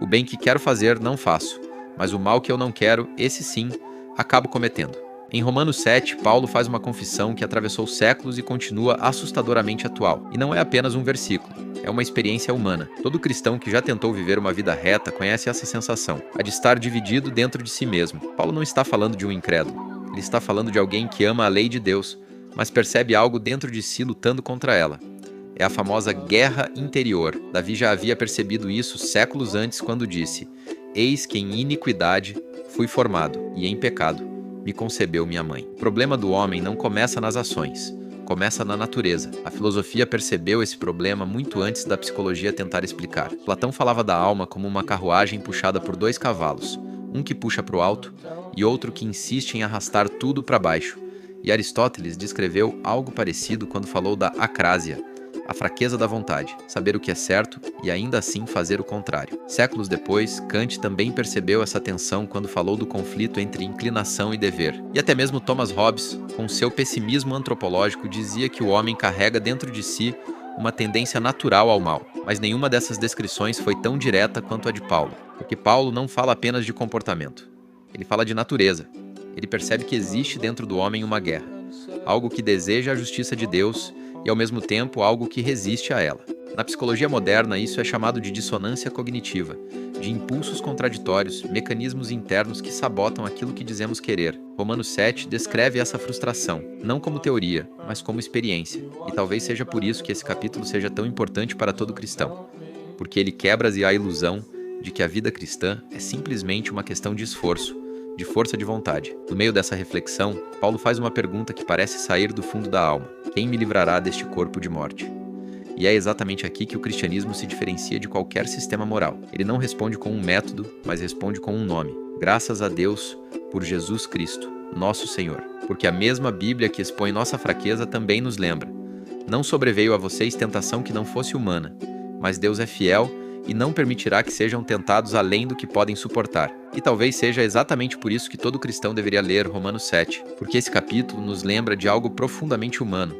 O bem que quero fazer, não faço, mas o mal que eu não quero, esse sim, acabo cometendo. Em Romanos 7, Paulo faz uma confissão que atravessou séculos e continua assustadoramente atual. E não é apenas um versículo, é uma experiência humana. Todo cristão que já tentou viver uma vida reta conhece essa sensação, a de estar dividido dentro de si mesmo. Paulo não está falando de um incrédulo, ele está falando de alguém que ama a lei de Deus, mas percebe algo dentro de si lutando contra ela. É a famosa guerra interior. Davi já havia percebido isso séculos antes quando disse: "Eis que em iniquidade fui formado, e em pecado me concebeu minha mãe." O problema do homem não começa nas ações, começa na natureza. A filosofia percebeu esse problema muito antes da psicologia tentar explicar. Platão falava da alma como uma carruagem puxada por 2 cavalos, um que puxa para o alto e outro que insiste em arrastar tudo para baixo. E Aristóteles descreveu algo parecido quando falou da acrásia, a fraqueza da vontade, saber o que é certo e ainda assim fazer o contrário. Séculos depois, Kant também percebeu essa tensão quando falou do conflito entre inclinação e dever. E até mesmo Thomas Hobbes, com seu pessimismo antropológico, dizia que o homem carrega dentro de si uma tendência natural ao mal. Mas nenhuma dessas descrições foi tão direta quanto a de Paulo, porque Paulo não fala apenas de comportamento, ele fala de natureza. Ele percebe que existe dentro do homem uma guerra, algo que deseja a justiça de Deus e, ao mesmo tempo, algo que resiste a ela. Na psicologia moderna, isso é chamado de dissonância cognitiva, de impulsos contraditórios, mecanismos internos que sabotam aquilo que dizemos querer. Romanos 7 descreve essa frustração, não como teoria, mas como experiência. E talvez seja por isso que esse capítulo seja tão importante para todo cristão, porque ele quebra a ilusão de que a vida cristã é simplesmente uma questão de esforço, de força de vontade. No meio dessa reflexão, Paulo faz uma pergunta que parece sair do fundo da alma: quem me livrará deste corpo de morte? E é exatamente aqui que o cristianismo se diferencia de qualquer sistema moral. Ele não responde com um método, mas responde com um nome. Graças a Deus por Jesus Cristo, nosso Senhor. Porque a mesma Bíblia que expõe nossa fraqueza também nos lembra: não sobreveio a vocês tentação que não fosse humana, mas Deus é fiel e não permitirá que sejam tentados além do que podem suportar. E talvez seja exatamente por isso que todo cristão deveria ler Romanos 7, porque esse capítulo nos lembra de algo profundamente humano,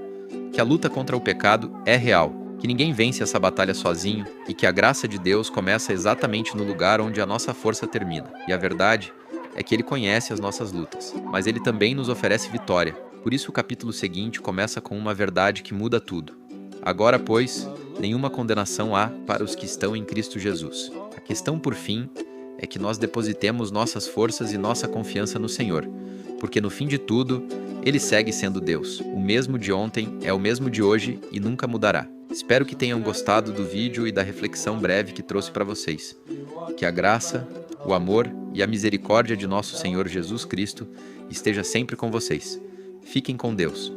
que a luta contra o pecado é real, que ninguém vence essa batalha sozinho e que a graça de Deus começa exatamente no lugar onde a nossa força termina. E a verdade é que Ele conhece as nossas lutas, mas Ele também nos oferece vitória. Por isso o capítulo seguinte começa com uma verdade que muda tudo. Agora, pois, nenhuma condenação há para os que estão em Cristo Jesus. A questão, por fim, é que nós depositemos nossas forças e nossa confiança no Senhor, porque no fim de tudo, Ele segue sendo Deus. O mesmo de ontem é o mesmo de hoje e nunca mudará. Espero que tenham gostado do vídeo e da reflexão breve que trouxe para vocês. Que a graça, o amor e a misericórdia de nosso Senhor Jesus Cristo esteja sempre com vocês. Fiquem com Deus.